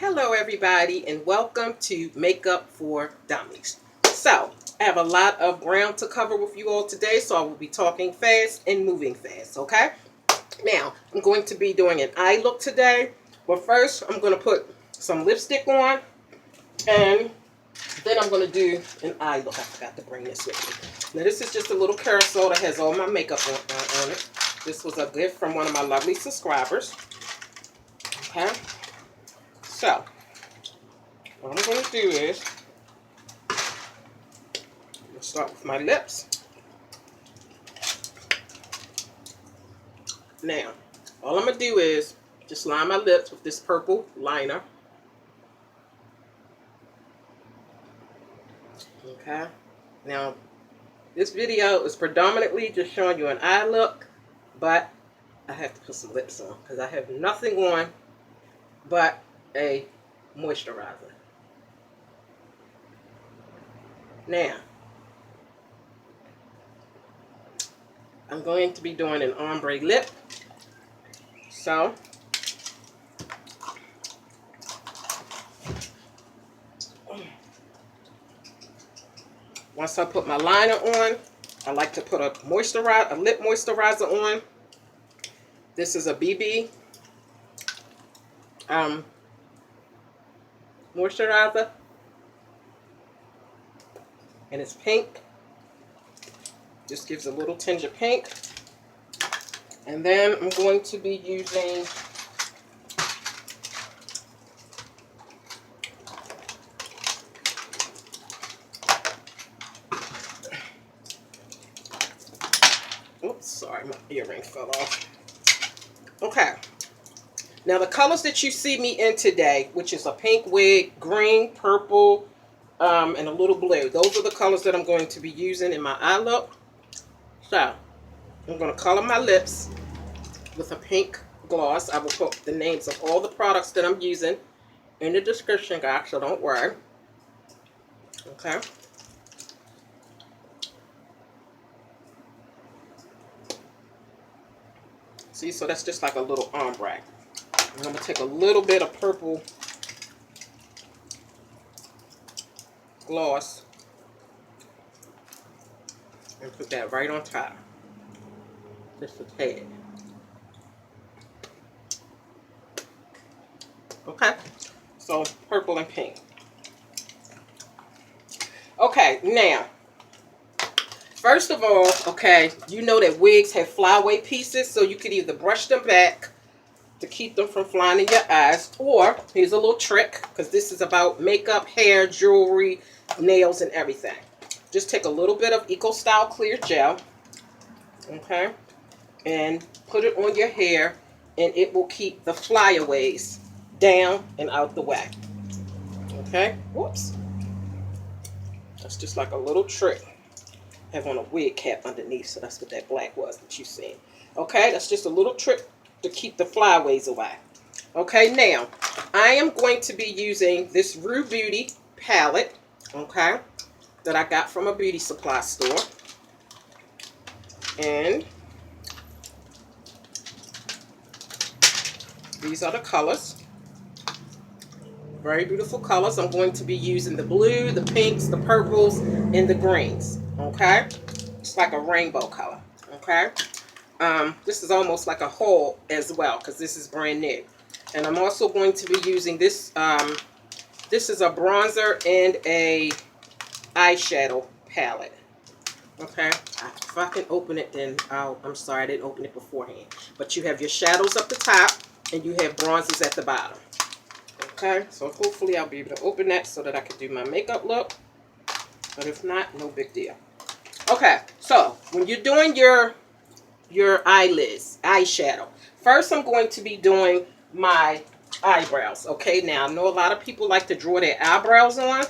Hello everybody and welcome to Makeup for Dummies. So, I have a lot of ground to cover with you all today, so I will be talking fast and moving fast, okay? Now, I'm going to be doing an eye look today, but first I'm going to put some lipstick on and then I'm going to do an eye look. I forgot to bring this with me. Now, this is just a little carousel that has all my makeup on it. This was a gift from one of my lovely subscribers. Okay? So, what I'm going to do is, let's start with my lips. Now, all I'm going to do is just line my lips with this purple liner. Okay? Now, this video is predominantly just showing you an eye look, but I have to put some lips on because I have nothing on but a moisturizer. Now, I'm going to be doing an ombre lip. So, once I put my liner on, I like to put a lip moisturizer on. This is a BB moisturizer, and it's pink. Just gives a little tinge of pink. And then I'm going to be using oops, sorry, my earring fell off. Okay. Now the colors that you see me in today, which is a pink wig, green, purple, and a little blue. Those are the colors that I'm going to be using in my eye look. So, I'm going to color my lips with a pink gloss. I will put the names of all the products that I'm using in the description box, so don't worry. Okay. See, so that's just like a little ombre. I'm going to take a little bit of purple gloss and put that right on top. Just a tad. Okay, so purple and pink. Okay, now, first of all, okay, you know that wigs have flyaway pieces, so you could either brush them back to keep them from flying in your eyes, or here's a little trick, because this is about makeup, hair, jewelry, nails, and everything. Just take a little bit of Eco Style Clear Gel, okay, and put it on your hair, and it will keep the flyaways down and out the way. Okay, whoops. That's just like a little trick. I have on a wig cap underneath, so that's what that black was that you seen. Okay, that's just a little trick to keep the flyaways away. Okay, now, I am going to be using this Rue Beauty palette, okay, that I got from a beauty supply store. And these are the colors. Very beautiful colors. I'm going to be using the blue, the pinks, the purples, and the greens. Okay? It's like a rainbow color. Okay? This is almost like a haul as well, because this is brand new. And I'm also going to be using this. This is a bronzer and a eyeshadow palette. Okay? If I can open it, then I'm sorry, I didn't open it beforehand. But you have your shadows up the top, and you have bronzers at the bottom. Okay, so hopefully I'll be able to open that so that I can do my makeup look. But if not, no big deal. Okay, so when you're doing your eyelids, eyeshadow, first I'm going to be doing my eyebrows. Okay, now I know a lot of people like to draw their eyebrows on.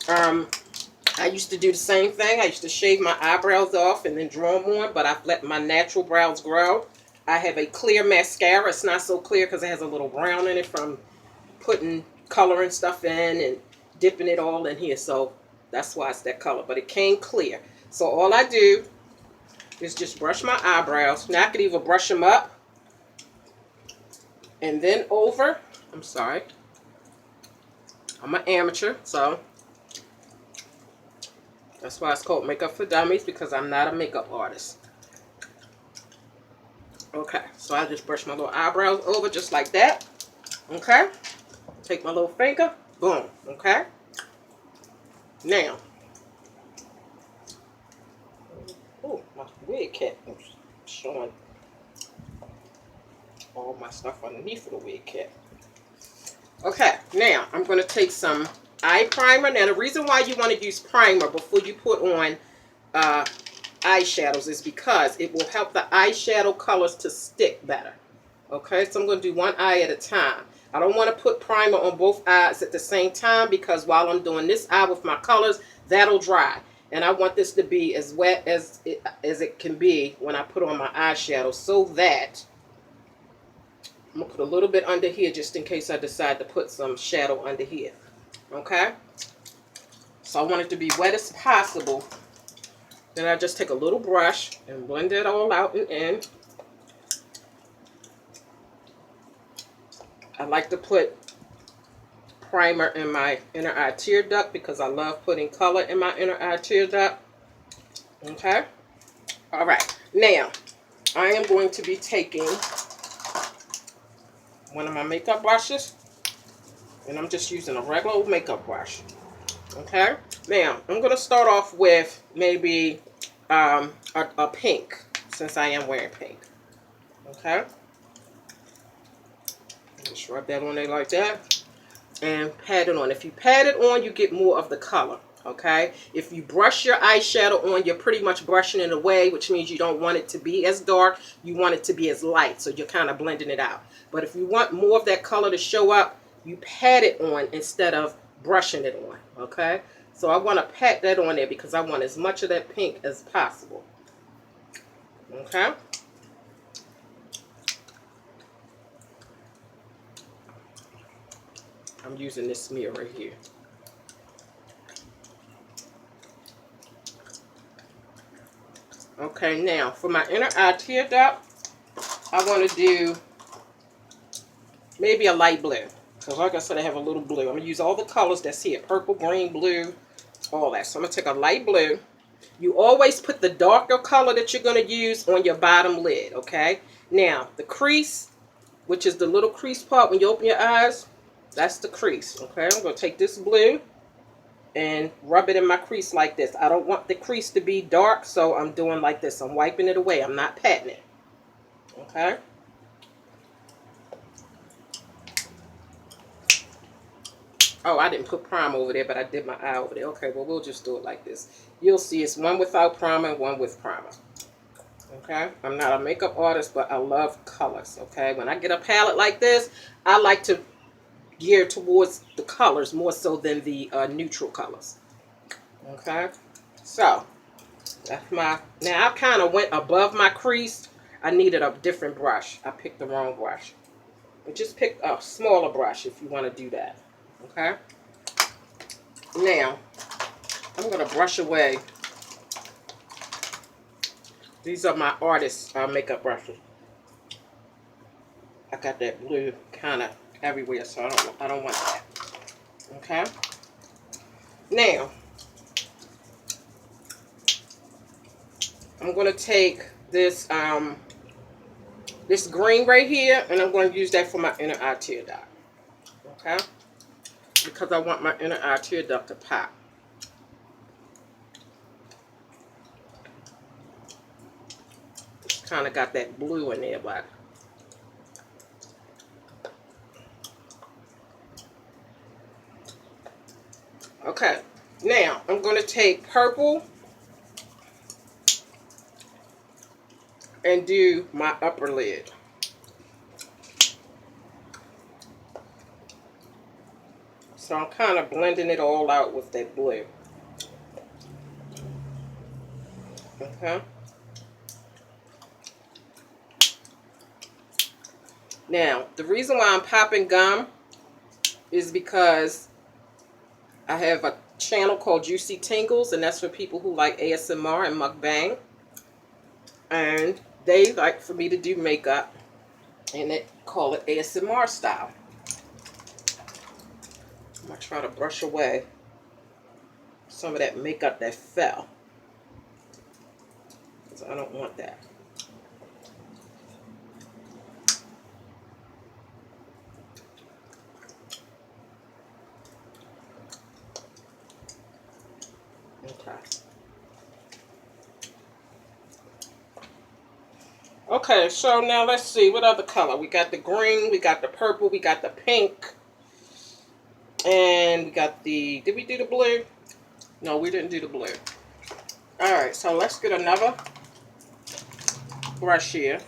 I used to do the same thing. I used to shave my eyebrows off and then draw them on, but I've let my natural brows grow. I have a clear mascara. It's not so clear because it has a little brown in it from putting color and stuff in and dipping it all in here, so that's why it's that color, but it came clear. So all I do is just brush my eyebrows. Now I could either brush them up and then over, I'm sorry, I'm an amateur, so that's why it's called Makeup for Dummies, because I'm not a makeup artist. Okay, so I just brush my little eyebrows over just like that. Okay, take my little finger, boom. Okay, now, oh, my wig cap showing all my stuff underneath of the wig cap. Okay, now I'm going to take some eye primer. Now, the reason why you want to use primer before you put on eyeshadows is because it will help the eyeshadow colors to stick better. Okay, so I'm going to do one eye at a time. I don't want to put primer on both eyes at the same time, because while I'm doing this eye with my colors, that'll dry. And I want this to be as wet as it can be when I put on my eyeshadow, so that I'm going to put a little bit under here just in case I decide to put some shadow under here. Okay? So I want it to be wet as possible. Then I just take a little brush and blend it all out and in. I like to put primer in my inner eye tear duct because I love putting color in my inner eye tear duct. Okay? All right. Now, I am going to be taking one of my makeup brushes, and I'm just using a regular old makeup brush. Okay? Now, I'm going to start off with maybe a pink, since I am wearing pink. Okay? Just rub that on there like that and pat it on. If you pat it on, you get more of the color. Okay? If you brush your eyeshadow on, you're pretty much brushing it away, which means you don't want it to be as dark. You want it to be as light, so you're kind of blending it out. But if you want more of that color to show up, you pat it on instead of brushing it on. Okay? So I want to pat that on there because I want as much of that pink as possible. Okay? I'm using this mirror here. Okay, now for my inner eye tear duct, I want to do maybe a light blue. Because like I said, I have a little blue. I'm going to use all the colors that's here. Purple, green, blue, all that. So I'm going to take a light blue. You always put the darker color that you're going to use on your bottom lid, okay? Now, the crease, which is the little crease part when you open your eyes, that's the crease, okay? I'm going to take this blue and rub it in my crease like this. I don't want the crease to be dark, so I'm doing like this. I'm wiping it away. I'm not patting it, okay? Oh, I didn't put primer over there, but I did my eye over there. Okay, well, we'll just do it like this. You'll see it's one without primer and one with primer. Okay? I'm not a makeup artist, but I love colors, okay? When I get a palette like this, I like to gear towards the colors more so than the neutral colors. Okay? So, that's my... Now, I kind of went above my crease. I needed a different brush. I picked the wrong brush. But just pick a smaller brush if you want to do that. Okay? Now, I'm going to brush away. These are my artist makeup brushes. I got that blue kind of everywhere, so I don't want that. Okay? Now, I'm going to take this this green right here, and I'm going to use that for my inner eye tear duct. Okay? Because I want my inner eye tear duct to pop. Just kind of got that blue in there, but okay. Now I'm going to take purple and do my upper lid. So I'm kind of blending it all out with that blue. Okay. Now, the reason why I'm popping gum is because I have a channel called Juicy Tingles, and that's for people who like ASMR and mukbang. And they like for me to do makeup, and they call it ASMR style. I try to brush away some of that makeup that fell. So I don't want that. Okay. Okay, so now let's see. What other color? We got the green, we got the purple, we got the pink, and we got the... Did we do the blue? No, we didn't do the blue. Alright, so let's get another brush here.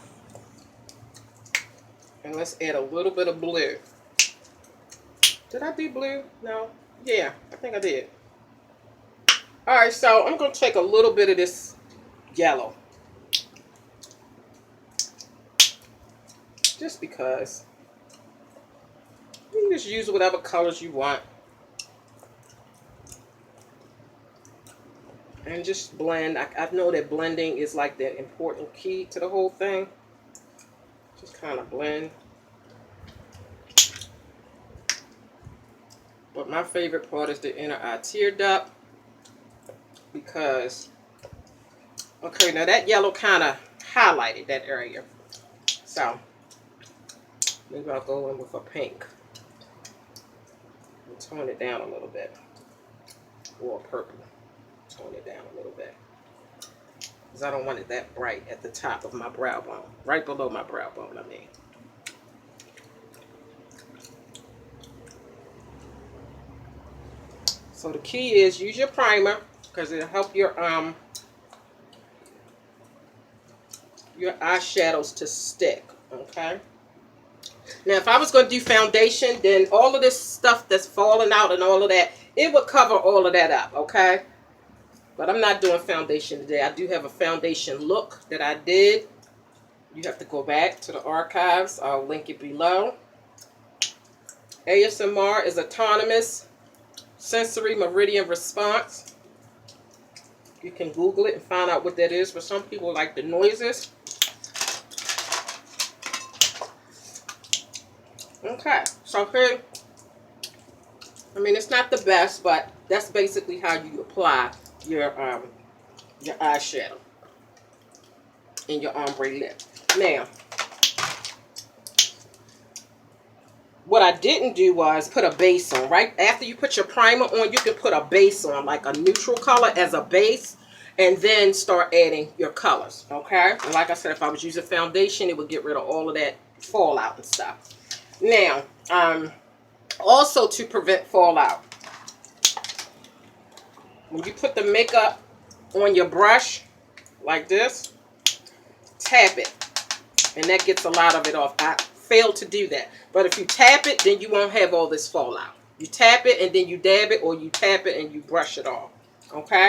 And let's add a little bit of blue. Did I do blue? No. Yeah, I think I did. Alright, so I'm going to take a little bit of this yellow. Just because. You can just use whatever colors you want. And just blend. I know that blending is like the important key to the whole thing. Just kind of blend. But my favorite part is the inner eye tear duct. Because, okay, now that yellow kind of highlighted that area. So, maybe I'll go in with a pink. And tone it down a little bit. Or purple. Tone it down a little bit. Because I don't want it that bright at the top of my brow bone. Right below my brow bone, I mean. So the key is use your primer. Because it'll help your eyeshadows to stick. Okay? Now, if I was going to do foundation, then all of this stuff that's falling out and all of that, it would cover all of that up, okay? But I'm not doing foundation today. I do have a foundation look that I did. You have to go back to the archives. I'll link it below. ASMR is autonomous sensory meridian response. You can Google it and find out what that is. For some people like the noises. Okay, so here, I mean, it's not the best, but that's basically how you apply your eyeshadow and your ombre lip. Now, what I didn't do was put a base on. Right after you put your primer on, you can put a base on, like a neutral color as a base, and then start adding your colors, okay? And like I said, if I was using foundation, it would get rid of all of that fallout and stuff. Now, also to prevent fallout, when you put the makeup on your brush like this, tap it, and that gets a lot of it off. I failed to do that, but if you tap it, then you won't have all this fallout. You tap it and then you dab it, or you tap it and you brush it off. Okay,